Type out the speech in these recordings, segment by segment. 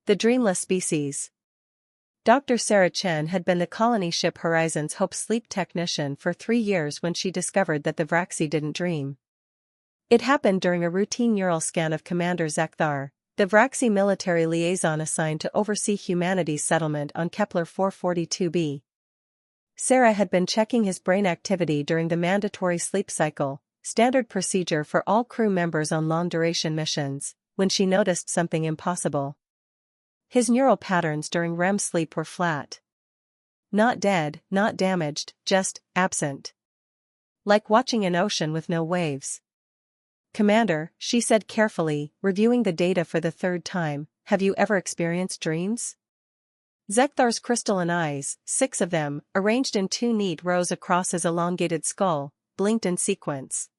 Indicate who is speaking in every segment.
Speaker 1: The dreamless species. Dr. Sarah Chen had been the colony ship Horizon's Hope sleep technician for 3 years when she discovered that the Vraxi didn't dream. It happened during a routine neural scan of Commander Zekthar, the Vraxi military liaison assigned to oversee humanity's settlement on Kepler 442b. Sarah had been checking his brain activity during the mandatory sleep cycle, standard procedure for all crew members on long-duration missions, when she noticed something impossible. His neural patterns during REM sleep were flat. Not dead, not damaged, just absent. Like watching an ocean with no waves. "Commander," she said carefully, reviewing the data for the 3rd time, "have you ever experienced dreams?" Zekthar's crystalline eyes, 6 of them, arranged in 2 neat rows across his elongated skull, blinked in sequence.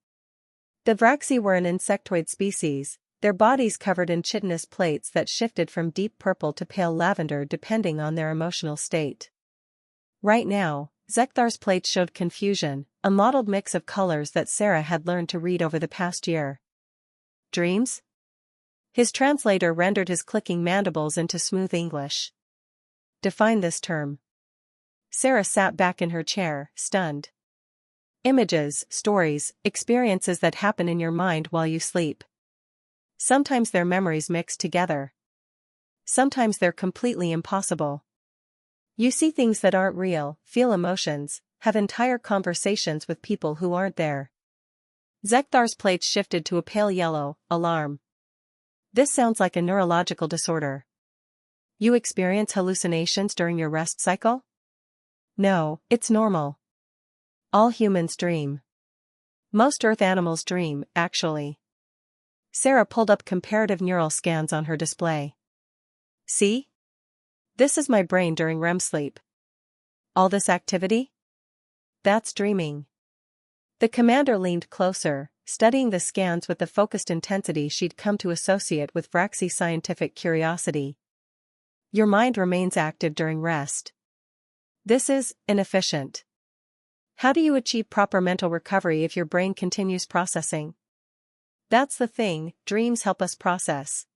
Speaker 1: The Vraxi were an insectoid species, their bodies covered in chitinous plates that shifted from deep purple to pale lavender depending on their emotional state. Right now, Zekthar's plates showed confusion, a mottled mix of colors that Sarah had learned to read over the past year. Dreams? His translator rendered his clicking mandibles into smooth English. Define this term. Sarah sat back in her chair, stunned. Images, stories, experiences that happen in your mind while you sleep. Sometimes they're memories mixed together. Sometimes they're completely impossible. You see things that aren't real, feel emotions, have entire conversations with people who aren't there. Zekthar's plates shifted to a pale yellow, alarm. This sounds like a neurological disorder. You experience hallucinations during your rest cycle? No, it's normal. All humans dream. Most Earth animals dream, actually. Sarah pulled up comparative neural scans on her display. See? This is my brain during REM sleep. All this activity? That's dreaming. The commander leaned closer, studying the scans with the focused intensity she'd come to associate with Vraxi scientific curiosity. Your mind remains active during rest. This is inefficient. How do you achieve proper mental recovery if your brain continues processing? That's the thing, dreams help us process.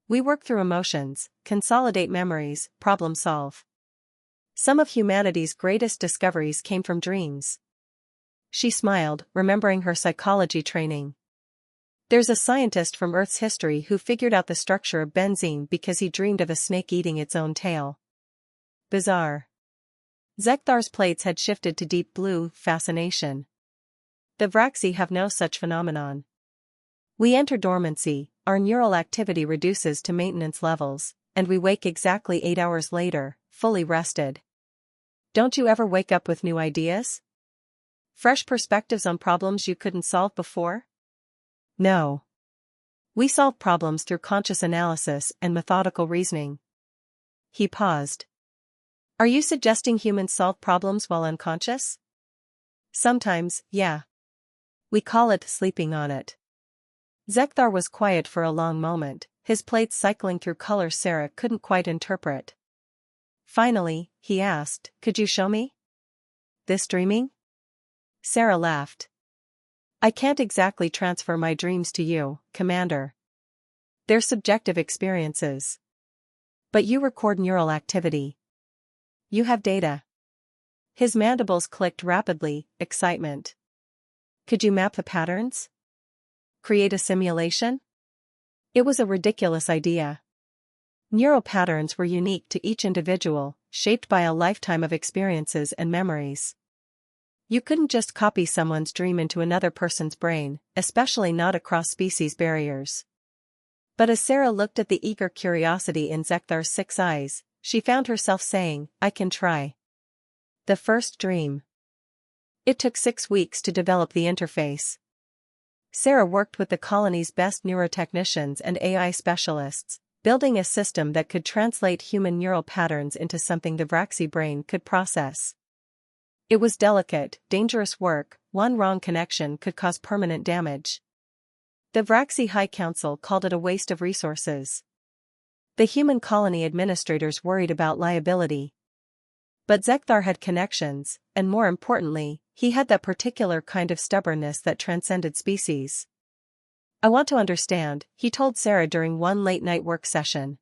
Speaker 1: We work through emotions, consolidate memories, problem solve. Some of humanity's greatest discoveries came from dreams. She smiled, remembering her psychology training. There's a scientist from Earth's history who figured out the structure of benzene because he dreamed of a snake eating its own tail. Bizarre. Zekthar's plates had shifted to deep blue, fascination. The Vraxi have no such phenomenon. We enter dormancy, our neural activity reduces to maintenance levels, and we wake exactly 8 hours later, fully rested. Don't you ever wake up with new ideas? Fresh perspectives on problems you couldn't solve before? No. We solve problems through conscious analysis and methodical reasoning. He paused. Are you suggesting humans solve problems while unconscious? Sometimes, yeah. We call it sleeping on it. Zekthar was quiet for a long moment, his plates cycling through colors Sarah couldn't quite interpret. Finally, he asked, "Could you show me this dreaming?" Sarah laughed. "I can't exactly transfer my dreams to you, Commander. They're subjective experiences. But you record neural activity. You have data." His mandibles clicked rapidly, excitement. "Could you map the patterns? Create a simulation?" It was a ridiculous idea. Neural patterns were unique to each individual, shaped by a lifetime of experiences and memories. You couldn't just copy someone's dream into another person's brain, especially not across species barriers. But as Sarah looked at the eager curiosity in Zekthar's 6 eyes, she found herself saying, "I can try." The first dream. It took 6 weeks to develop the interface. Sarah worked with the colony's best neurotechnicians and AI specialists, building a system that could translate human neural patterns into something the Vraxi brain could process. It was delicate, dangerous work. One wrong connection could cause permanent damage. The Vraxi High Council called it a waste of resources. The human colony administrators worried about liability. But Zekthar had connections, and more importantly, he had that particular kind of stubbornness that transcended species. "I want to understand," he told Sarah during one late-night work session.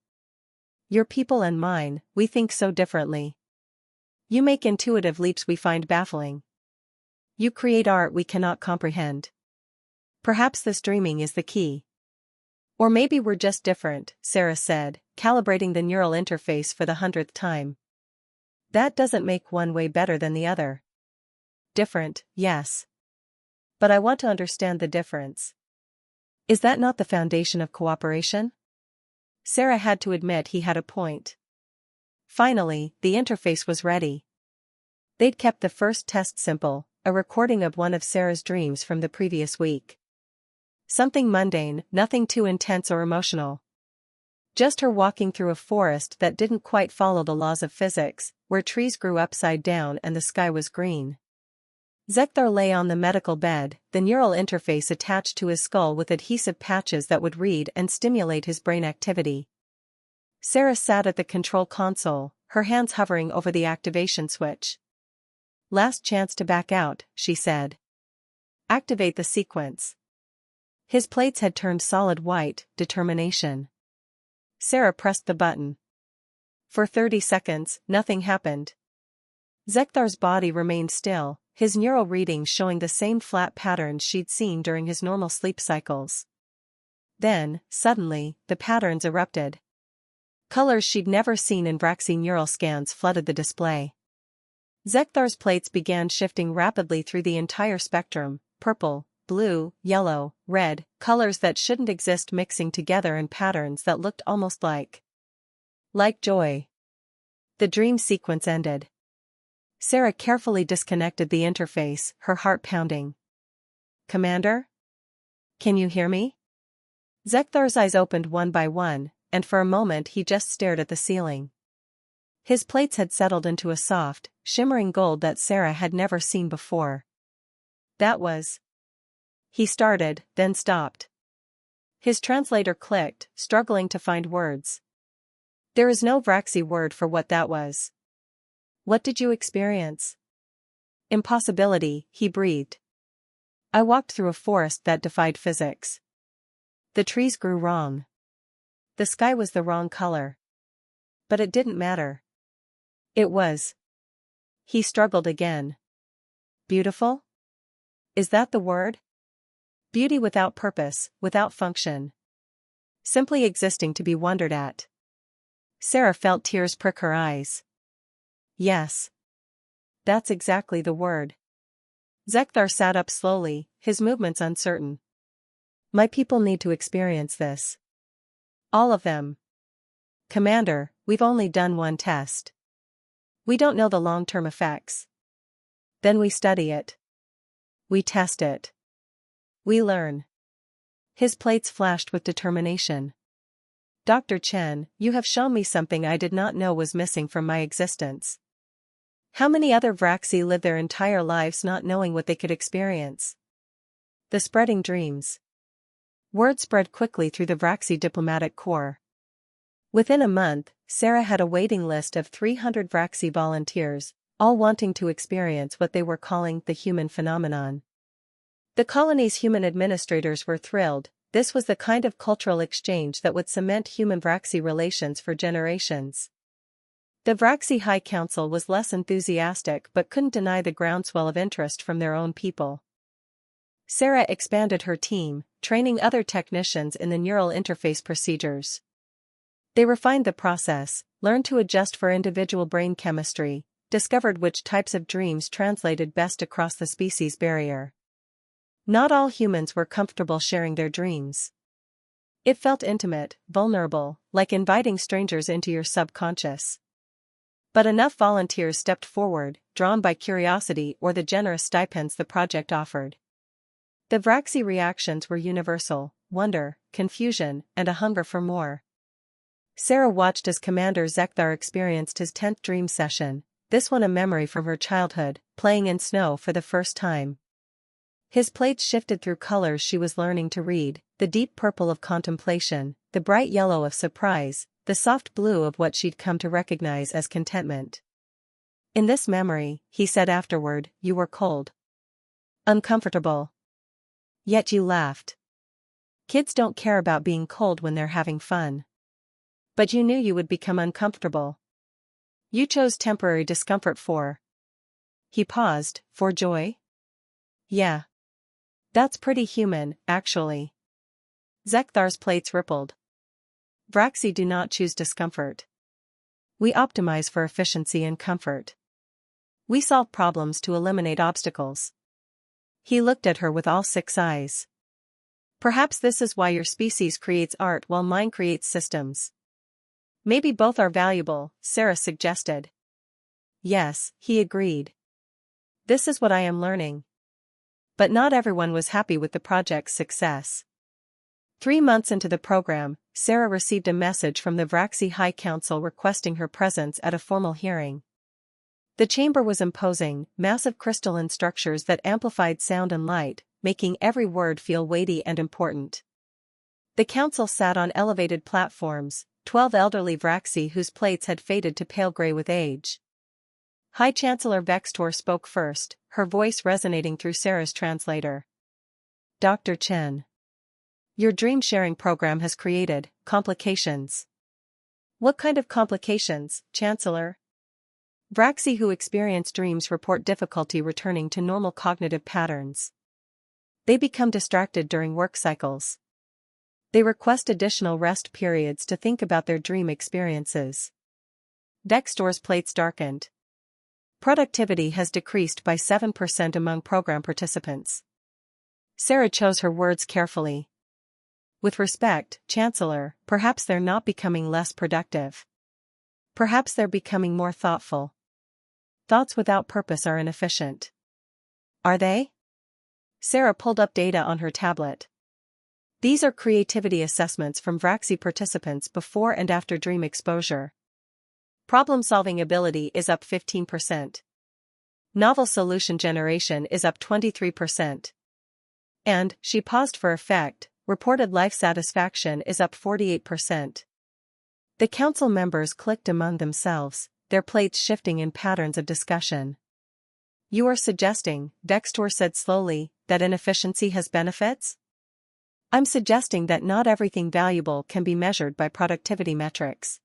Speaker 1: Your people and mine, we think so differently. You make intuitive leaps we find baffling. You create art we cannot comprehend. Perhaps this dreaming is the key. Or maybe we're just different, Sarah said, calibrating the neural interface for the 100th time. That doesn't make one way better than the other. Different, yes. But I want to understand the difference. Is that not the foundation of cooperation? Sarah had to admit he had a point. Finally, the interface was ready. They'd kept the first test simple, a recording of one of Sarah's dreams from the previous week. Something mundane, nothing too intense or emotional. Just her walking through a forest that didn't quite follow the laws of physics, where trees grew upside down and the sky was green. Zekthar lay on the medical bed, the neural interface attached to his skull with adhesive patches that would read and stimulate his brain activity. Sarah sat at the control console, her hands hovering over the activation switch. Last chance to back out, she said. Activate the sequence. His plates had turned solid white, determination. Sarah pressed the button. For 30 seconds, nothing happened. Zekthar's body remained still, his neural readings showing the same flat patterns she'd seen during his normal sleep cycles. Then, suddenly, the patterns erupted. Colors she'd never seen in Vraxi neural scans flooded the display. Zekthar's plates began shifting rapidly through the entire spectrum, purple, blue, yellow, red, colors that shouldn't exist mixing together in patterns that looked almost like joy. The dream sequence ended. Sarah carefully disconnected the interface, her heart pounding. Commander? Can you hear me? Zekthar's eyes opened one by one, and for a moment he just stared at the ceiling. His plates had settled into a soft, shimmering gold that Sarah had never seen before. That was... He started, then stopped. His translator clicked, struggling to find words. There is no Vraxi word for what that was. What did you experience? Impossibility, he breathed. I walked through a forest that defied physics. The trees grew wrong. The sky was the wrong color. But it didn't matter. It was. He struggled again. Beautiful? Is that the word? Beauty without purpose, without function. Simply existing to be wondered at. Sarah felt tears prick her eyes. Yes. That's exactly the word. Zekthar sat up slowly, his movements uncertain. My people need to experience this. All of them. Commander, we've only done one test. We don't know the long-term effects. Then we study it. We test it. We learn. His plates flashed with determination. Dr. Chen, you have shown me something I did not know was missing from my existence. How many other Vraxi live their entire lives not knowing what they could experience? The spreading dreams. Word spread quickly through the Vraxi diplomatic corps. Within a month, Sarah had a waiting list of 300 Vraxi volunteers, all wanting to experience what they were calling the human phenomenon. The colony's human administrators were thrilled. This was the kind of cultural exchange that would cement human-Vraxi relations for generations. The Vraxi High Council was less enthusiastic but couldn't deny the groundswell of interest from their own people. Sarah expanded her team, training other technicians in the neural interface procedures. They refined the process, learned to adjust for individual brain chemistry, discovered which types of dreams translated best across the species barrier. Not all humans were comfortable sharing their dreams. It felt intimate, vulnerable, like inviting strangers into your subconscious. But enough volunteers stepped forward, drawn by curiosity or the generous stipends the project offered. The Vraxi reactions were universal: wonder, confusion, and a hunger for more. Sarah watched as Commander Zekthar experienced his 10th dream session, this one a memory from her childhood, playing in snow for the first time. His plates shifted through colors she was learning to read, the deep purple of contemplation, the bright yellow of surprise, the soft blue of what she'd come to recognize as contentment. In this memory, he said afterward, you were cold. Uncomfortable. Yet you laughed. Kids don't care about being cold when they're having fun. But you knew you would become uncomfortable. You chose temporary discomfort for. He paused, for joy? Yeah. That's pretty human, actually. Zekthar's plates rippled. Vraxi do not choose discomfort. We optimize for efficiency and comfort. We solve problems to eliminate obstacles. He looked at her with all six eyes. Perhaps this is why your species creates art while mine creates systems. Maybe both are valuable, Sarah suggested. Yes, he agreed. This is what I am learning. But not everyone was happy with the project's success. 3 months into the program, Sarah received a message from the Vraxi High Council requesting her presence at a formal hearing. The chamber was imposing, massive crystalline structures that amplified sound and light, making every word feel weighty and important. The council sat on elevated platforms, 12 elderly Vraxi whose plates had faded to pale gray with age. High Chancellor Vextor spoke first, her voice resonating through Sarah's translator. Dr. Chen. Your dream-sharing program has created complications. What kind of complications, Chancellor? Vraxi who experience dreams report difficulty returning to normal cognitive patterns. They become distracted during work cycles. They request additional rest periods to think about their dream experiences. Vextor's plates darkened. Productivity has decreased by 7% among program participants. Sarah chose her words carefully. With respect, Chancellor, perhaps they're not becoming less productive. Perhaps they're becoming more thoughtful. Thoughts without purpose are inefficient. Are they? Sarah pulled up data on her tablet. These are creativity assessments from Vraxi participants before and after dream exposure. Problem-solving ability is up 15%. Novel solution generation is up 23%. And, she paused for effect, reported life satisfaction is up 48%. The council members clicked among themselves, their plates shifting in patterns of discussion. You are suggesting, Vextor said slowly, that inefficiency has benefits? I'm suggesting that not everything valuable can be measured by productivity metrics.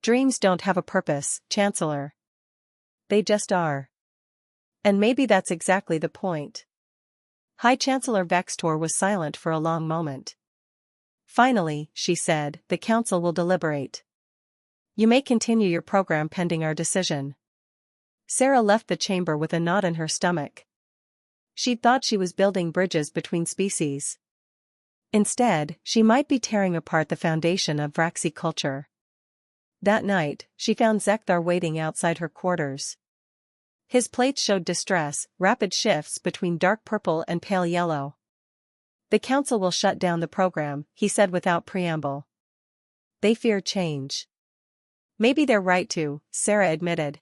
Speaker 1: Dreams don't have a purpose, Chancellor. They just are. And maybe that's exactly the point. High Chancellor Vextor was silent for a long moment. Finally, she said, the council will deliberate. You may continue your program pending our decision. Sarah left the chamber with a knot in her stomach. She'd thought she was building bridges between species. Instead, she might be tearing apart the foundation of Vraxi culture. That night, she found Zekthar waiting outside her quarters. His plates showed distress, rapid shifts between dark purple and pale yellow. The council will shut down the program, he said without preamble. They fear change. Maybe they're right to, Sarah admitted.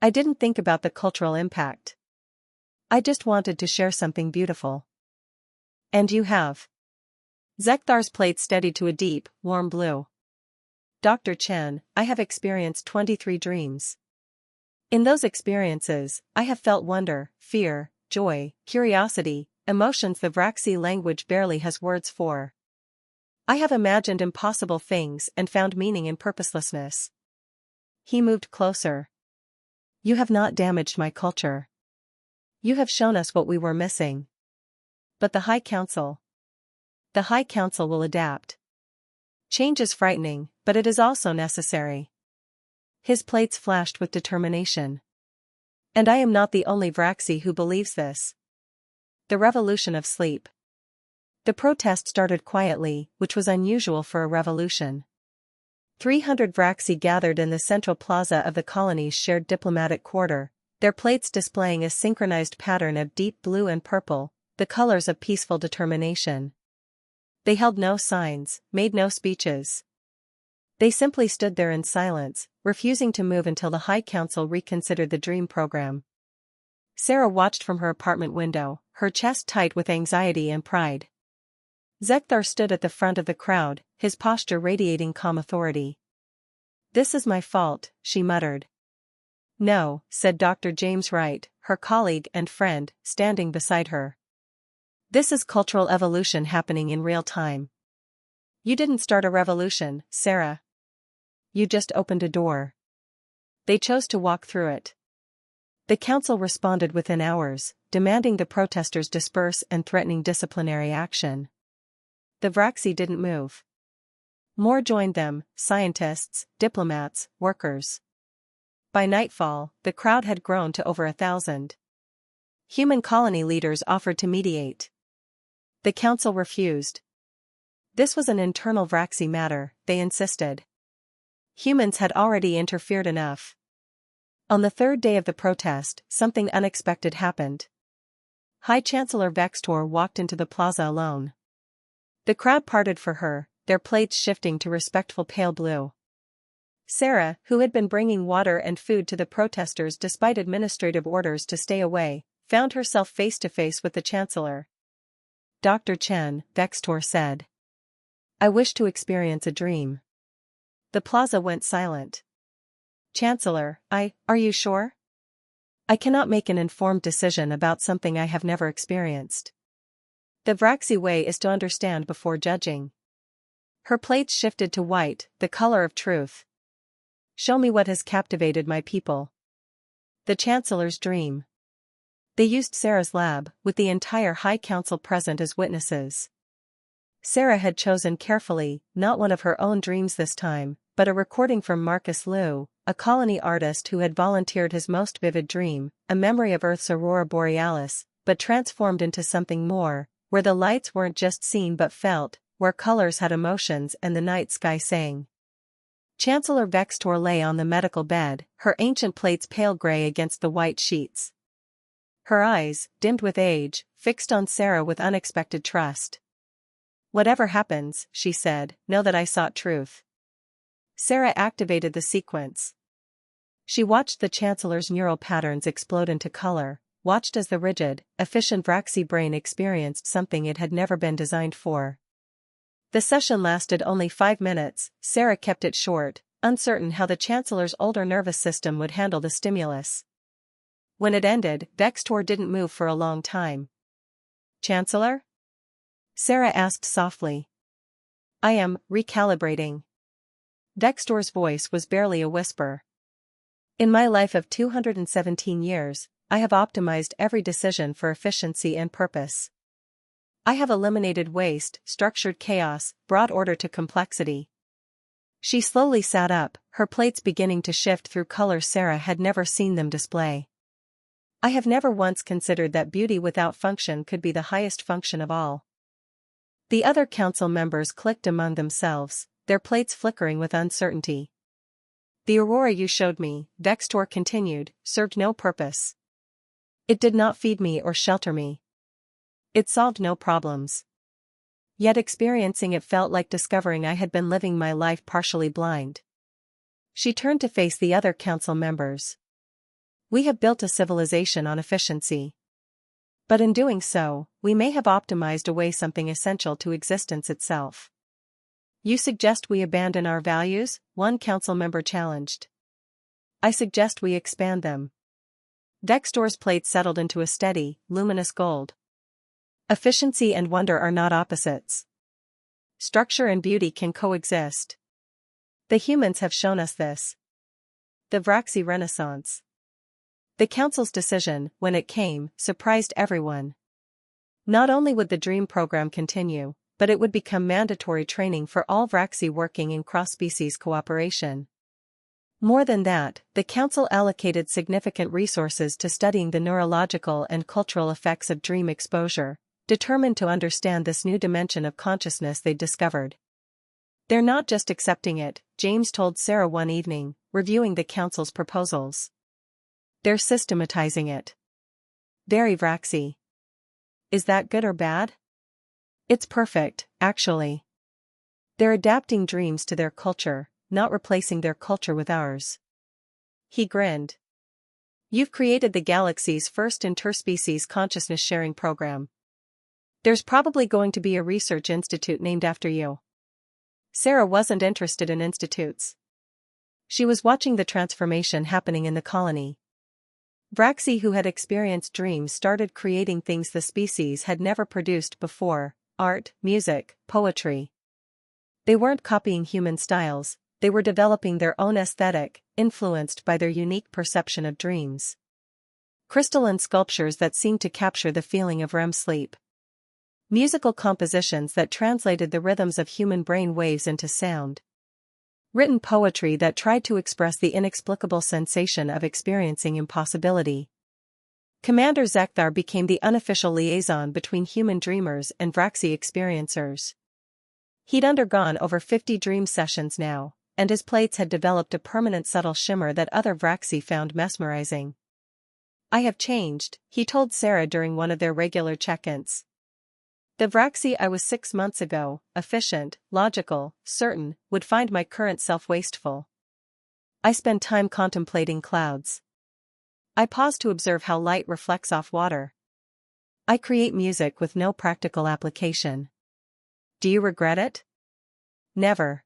Speaker 1: I didn't think about the cultural impact. I just wanted to share something beautiful. And you have. Zekthar's plate steadied to a deep, warm blue. Dr. Chen, I have experienced 23 dreams. In those experiences, I have felt wonder, fear, joy, curiosity, emotions the Vraxi language barely has words for. I have imagined impossible things and found meaning in purposelessness. He moved closer. You have not damaged my culture. You have shown us what we were missing. But the High Council. The High Council will adapt. Change is frightening, but it is also necessary. His plates flashed with determination. And I am not the only Vraxi who believes this. The revolution of sleep. The protest started quietly, which was unusual for a revolution. 300 Vraxi gathered in the central plaza of the colony's shared diplomatic quarter, their plates displaying a synchronized pattern of deep blue and purple, the colors of peaceful determination. They held no signs, made no speeches. They simply stood there in silence, refusing to move until the High Council reconsidered the dream program. Sarah watched from her apartment window, her chest tight with anxiety and pride. Zekthar stood at the front of the crowd, his posture radiating calm authority. This is my fault, she muttered. No, said Dr. James Wright, her colleague and friend, standing beside her. This is cultural evolution happening in real time. You didn't start a revolution, Sarah. You just opened a door. They chose to walk through it. The council responded within hours, demanding the protesters disperse and threatening disciplinary action. The Vraxi didn't move. More joined them, scientists, diplomats, workers. By nightfall, the crowd had grown to over 1,000. Human colony leaders offered to mediate. The council refused. This was an internal Vraxi matter, they insisted. Humans had already interfered enough. On the third day of the protest, something unexpected happened. High Chancellor Vextor walked into the plaza alone. The crowd parted for her, their plates shifting to respectful pale blue. Sarah, who had been bringing water and food to the protesters despite administrative orders to stay away, found herself face to face with the Chancellor. Dr. Chen, Vextor said. I wish to experience a dream. The plaza went silent. Chancellor, are you sure? I cannot make an informed decision about something I have never experienced. The Vraxi way is to understand before judging. Her plates shifted to white, the color of truth. Show me what has captivated my people. The Chancellor's dream. They used Sarah's lab, with the entire High Council present as witnesses. Sarah had chosen carefully, not one of her own dreams this time, but a recording from Marcus Liu, a colony artist who had volunteered his most vivid dream, a memory of Earth's aurora borealis, but transformed into something more, where the lights weren't just seen but felt, where colors had emotions and the night sky sang. Chancellor Vextor lay on the medical bed, her ancient plates pale gray against the white sheets. Her eyes, dimmed with age, fixed on Sarah with unexpected trust. Whatever happens, she said, know that I sought truth. Sarah activated the sequence. She watched the Chancellor's neural patterns explode into color, watched as the rigid, efficient Vraxi brain experienced something it had never been designed for. The session lasted only 5 minutes. Sarah kept it short, uncertain how the Chancellor's older nervous system would handle the stimulus. When it ended, Vextor didn't move for a long time. Chancellor? Sarah asked softly. I am recalibrating. Vextor's voice was barely a whisper. In my life of 217 years, I have optimized every decision for efficiency and purpose. I have eliminated waste, structured chaos, brought order to complexity. She slowly sat up, her plates beginning to shift through colors Sarah had never seen them display. I have never once considered that beauty without function could be the highest function of all. The other council members clicked among themselves, their plates flickering with uncertainty. The aurora you showed me, Vextor continued, served no purpose. It did not feed me or shelter me. It solved no problems. Yet experiencing it felt like discovering I had been living my life partially blind. She turned to face the other council members. We have built a civilization on efficiency. But in doing so, we may have optimized away something essential to existence itself. You suggest we abandon our values? One council member challenged. I suggest we expand them. Vextor's plate settled into a steady, luminous gold. Efficiency and wonder are not opposites. Structure and beauty can coexist. The humans have shown us this. The Vraxi Renaissance. The council's decision, when it came, surprised everyone. Not only would the DREAM program continue, but it would become mandatory training for all Vraxi working in cross-species cooperation. More than that, the council allocated significant resources to studying the neurological and cultural effects of DREAM exposure, determined to understand this new dimension of consciousness they'd discovered. They're not just accepting it, James told Sarah one evening, reviewing the council's proposals. They're systematizing it. Very Vraxi. Is that good or bad? It's perfect, actually. They're adapting dreams to their culture, not replacing their culture with ours. He grinned. You've created the galaxy's first interspecies consciousness sharing program. There's probably going to be a research institute named after you. Sarah wasn't interested in institutes. She was watching the transformation happening in the colony. Vraxi who had experienced dreams started creating things the species had never produced before, art, music, poetry. They weren't copying human styles, they were developing their own aesthetic, influenced by their unique perception of dreams. Crystalline sculptures that seemed to capture the feeling of REM sleep. Musical compositions that translated the rhythms of human brain waves into sound. Written poetry that tried to express the inexplicable sensation of experiencing impossibility. Commander Zekthar became the unofficial liaison between human dreamers and Vraxi experiencers. He'd undergone over 50 dream sessions now, and his plates had developed a permanent subtle shimmer that other Vraxi found mesmerizing. "I have changed," he told Sarah during one of their regular check-ins. "The Vraxi I was 6 months ago, efficient, logical, certain, would find my current self wasteful. I spend time contemplating clouds. I pause to observe how light reflects off water. I create music with no practical application. Do you regret it?" "Never."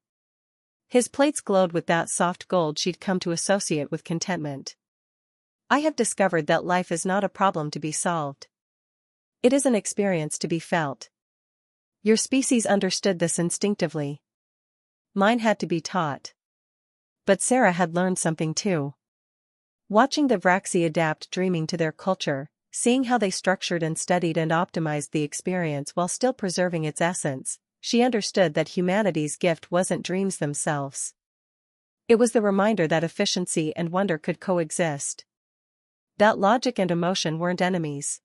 Speaker 1: His plates glowed with that soft gold she'd come to associate with contentment. "I have discovered that life is not a problem to be solved. It is an experience to be felt. Your species understood this instinctively. Mine had to be taught." But Sarah had learned something too. Watching the Vraxi adapt dreaming to their culture, seeing how they structured and studied and optimized the experience while still preserving its essence, she understood that humanity's gift wasn't dreams themselves. It was the reminder that efficiency and wonder could coexist. That logic and emotion weren't enemies.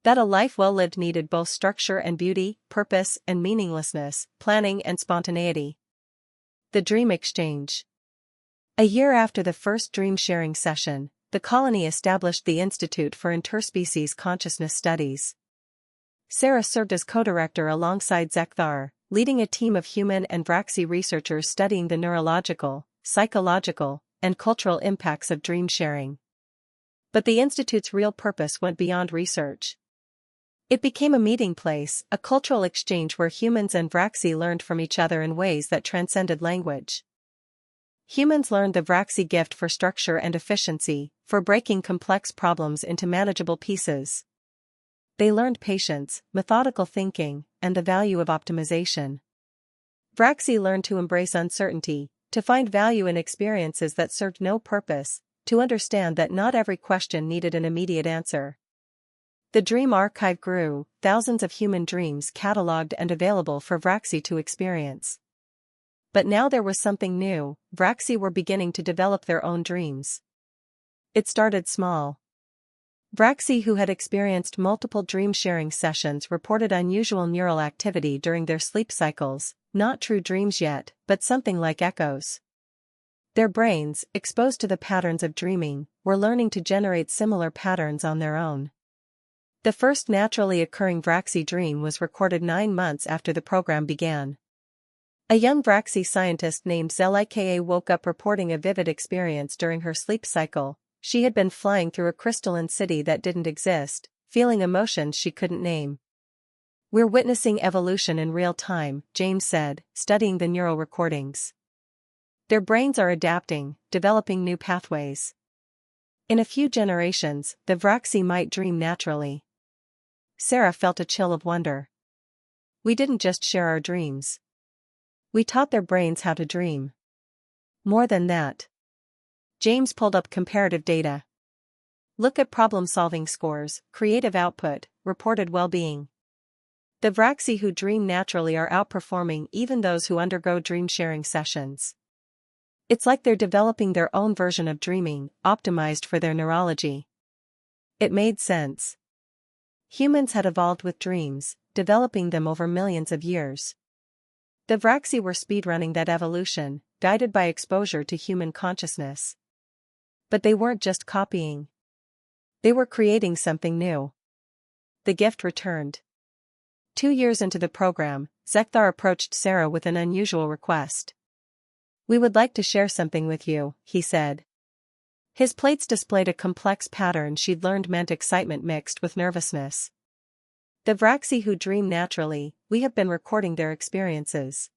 Speaker 1: That a life well lived needed both structure and beauty, purpose and meaninglessness, planning and spontaneity. The Dream Exchange. A year after the first dream-sharing session, the colony established the Institute for Interspecies Consciousness Studies. Sarah served as co-director alongside Zekthar, leading a team of human and Vraxi researchers studying the neurological, psychological, and cultural impacts of dream sharing. But the Institute's real purpose went beyond research. It became a meeting place, a cultural exchange where humans and Vraxi learned from each other in ways that transcended language. Humans learned the Vraxi gift for structure and efficiency, for breaking complex problems into manageable pieces. They learned patience, methodical thinking, and the value of optimization. Vraxi learned to embrace uncertainty, to find value in experiences that served no purpose, to understand that not every question needed an immediate answer. The dream archive grew, thousands of human dreams catalogued and available for Vraxi to experience. But now there was something new. Vraxi were beginning to develop their own dreams. It started small. Vraxi who had experienced multiple dream-sharing sessions reported unusual neural activity during their sleep cycles, not true dreams yet, but something like echoes. Their brains, exposed to the patterns of dreaming, were learning to generate similar patterns on their own. The first naturally occurring Vraxi dream was recorded 9 months after the program began. A young Vraxi scientist named Zelika woke up reporting a vivid experience during her sleep cycle. She had been flying through a crystalline city that didn't exist, feeling emotions she couldn't name. "We're witnessing evolution in real time," James said, studying the neural recordings. "Their brains are adapting, developing new pathways. In a few generations, the Vraxi might dream naturally." Sarah felt a chill of wonder. "We didn't just share our dreams. We taught their brains how to dream. More than that." James pulled up comparative data. "Look at problem-solving scores, creative output, reported well-being. The Vraxi who dream naturally are outperforming even those who undergo dream-sharing sessions. It's like they're developing their own version of dreaming, optimized for their neurology." It made sense. Humans had evolved with dreams, developing them over millions of years. The Vraxi were speedrunning that evolution, guided by exposure to human consciousness. But they weren't just copying. They were creating something new. The gift returned. 2 years into the program, Zekthar approached Sarah with an unusual request. "We would like to share something with you," he said. His plates displayed a complex pattern she'd learned meant excitement mixed with nervousness. "The Vraxi who dream naturally, we have been recording their experiences.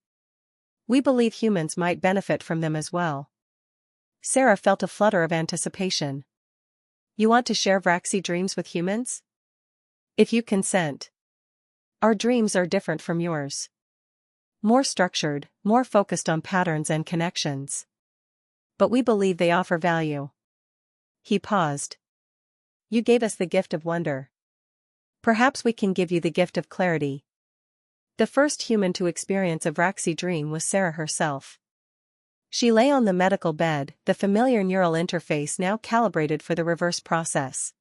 Speaker 1: We believe humans might benefit from them as well." Sarah felt a flutter of anticipation. "You want to share Vraxi dreams with humans?" "If you consent. Our dreams are different from yours. more structured, more focused on patterns and connections. But we believe they offer value. He paused. You gave us the gift of wonder. Perhaps we can give you the gift of clarity. The first human to experience a Vraxi dream was Sarah herself. She lay on the medical bed, the familiar neural interface now calibrated for the reverse process.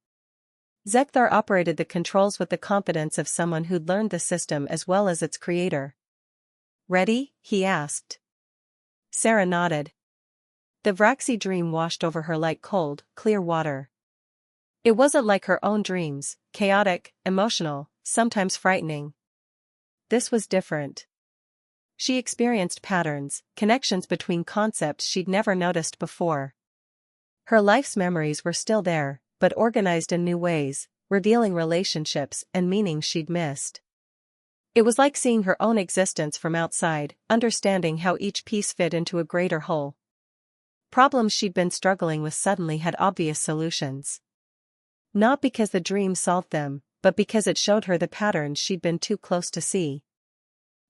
Speaker 1: Zekthar operated the controls with the confidence of someone who'd learned the system as well as its creator. Ready? He asked. Sarah nodded. The Vraxi dream washed over her like cold, clear water. It wasn't like her own dreams, chaotic, emotional, sometimes frightening. This was different. She experienced patterns, connections between concepts she'd never noticed before. Her life's memories were still there, but organized in new ways, revealing relationships and meanings she'd missed. It was like seeing her own existence from outside, understanding how each piece fit into a greater whole. Problems she'd been struggling with suddenly had obvious solutions. Not because the dream solved them, but because it showed her the patterns she'd been too close to see.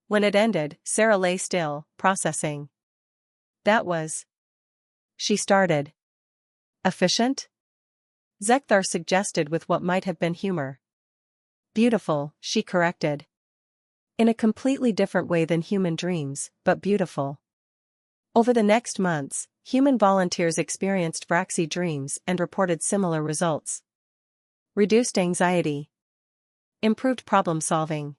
Speaker 1: When it ended, Sarah lay still, processing. That was. She started. Efficient? Zekthar suggested with what might have been humor. Beautiful, she corrected. In a completely different way than human dreams, but beautiful. Over the next months, human volunteers experienced Vraxi dreams and reported similar results. Reduced anxiety. Improved problem solving.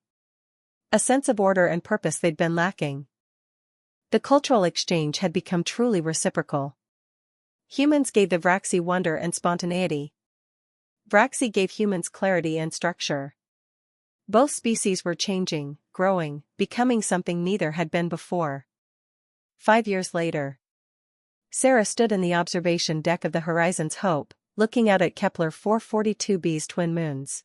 Speaker 1: A sense of order and purpose they'd been lacking. The cultural exchange had become truly reciprocal. Humans gave the Vraxi wonder and spontaneity. Vraxi gave humans clarity and structure. Both species were changing, growing, becoming something neither had been before. 5 years later. Sarah stood in the observation deck of the Horizon's Hope, looking out at Kepler 442b's twin moons.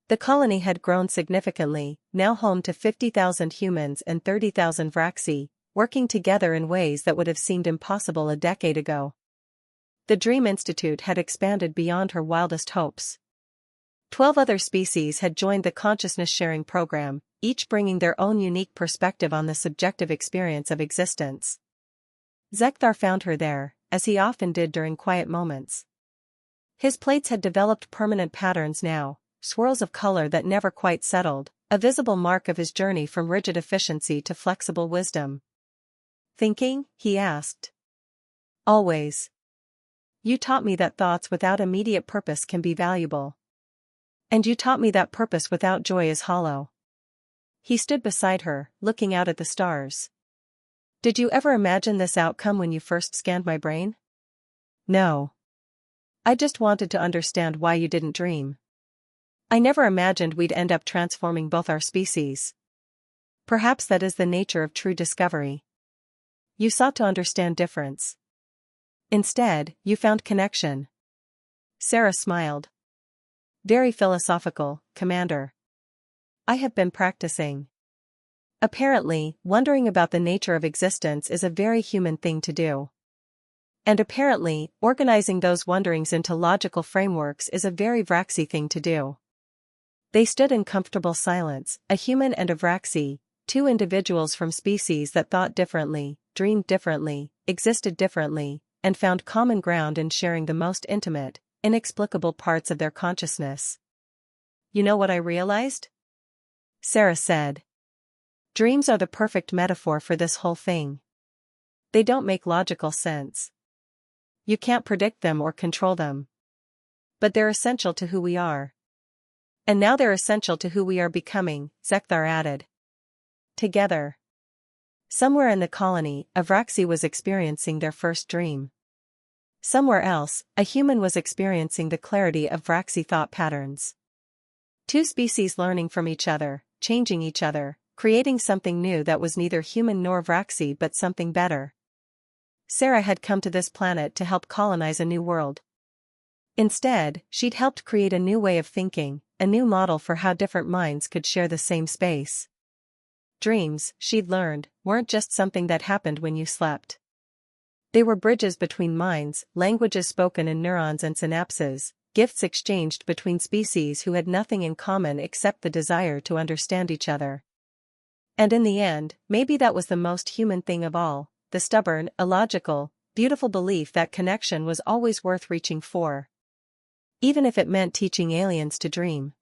Speaker 1: The colony had grown significantly, now home to 50,000 humans and 30,000 Vraxi, working together in ways that would have seemed impossible a decade ago. The Dream Institute had expanded beyond her wildest hopes. 12 other species had joined the consciousness-sharing program, each bringing their own unique perspective on the subjective experience of existence. Zekthar found her there, as he often did during quiet moments. His plates had developed permanent patterns now, swirls of color that never quite settled, a visible mark of his journey from rigid efficiency to flexible wisdom. Thinking? He asked. Always. You taught me that thoughts without immediate purpose can be valuable. And you taught me that purpose without joy is hollow. He stood beside her, looking out at the stars. Did you ever imagine this outcome when you first scanned my brain? No. I just wanted to understand why you didn't dream. I never imagined we'd end up transforming both our species. Perhaps that is the nature of true discovery. You sought to understand difference. Instead, you found connection. Sarah smiled. Very philosophical, Commander. I have been practicing. Apparently, wondering about the nature of existence is a very human thing to do. And apparently, organizing those wonderings into logical frameworks is a very Vraxi thing to do. They stood in comfortable silence, a human and a Vraxi, two individuals from species that thought differently, dreamed differently, existed differently, and found common ground in sharing the most intimate, inexplicable parts of their consciousness. You know what I realized? Sarah said. Dreams are the perfect metaphor for this whole thing. They don't make logical sense. You can't predict them or control them. But they're essential to who we are. And now they're essential to who we are becoming, Zekthar added. Together. Somewhere in the colony, a Vraxi was experiencing their first dream. Somewhere else, a human was experiencing the clarity of Vraxi thought patterns. Two species learning from each other, changing each other, creating something new that was neither human nor Vraxi but something better. Sarah had come to this planet to help colonize a new world. Instead, she'd helped create a new way of thinking, a new model for how different minds could share the same space. Dreams, she'd learned, weren't just something that happened when you slept. They were bridges between minds, languages spoken in neurons and synapses, gifts exchanged between species who had nothing in common except the desire to understand each other. And in the end, maybe that was the most human thing of all, the stubborn, illogical, beautiful belief that connection was always worth reaching for. Even if it meant teaching aliens to dream.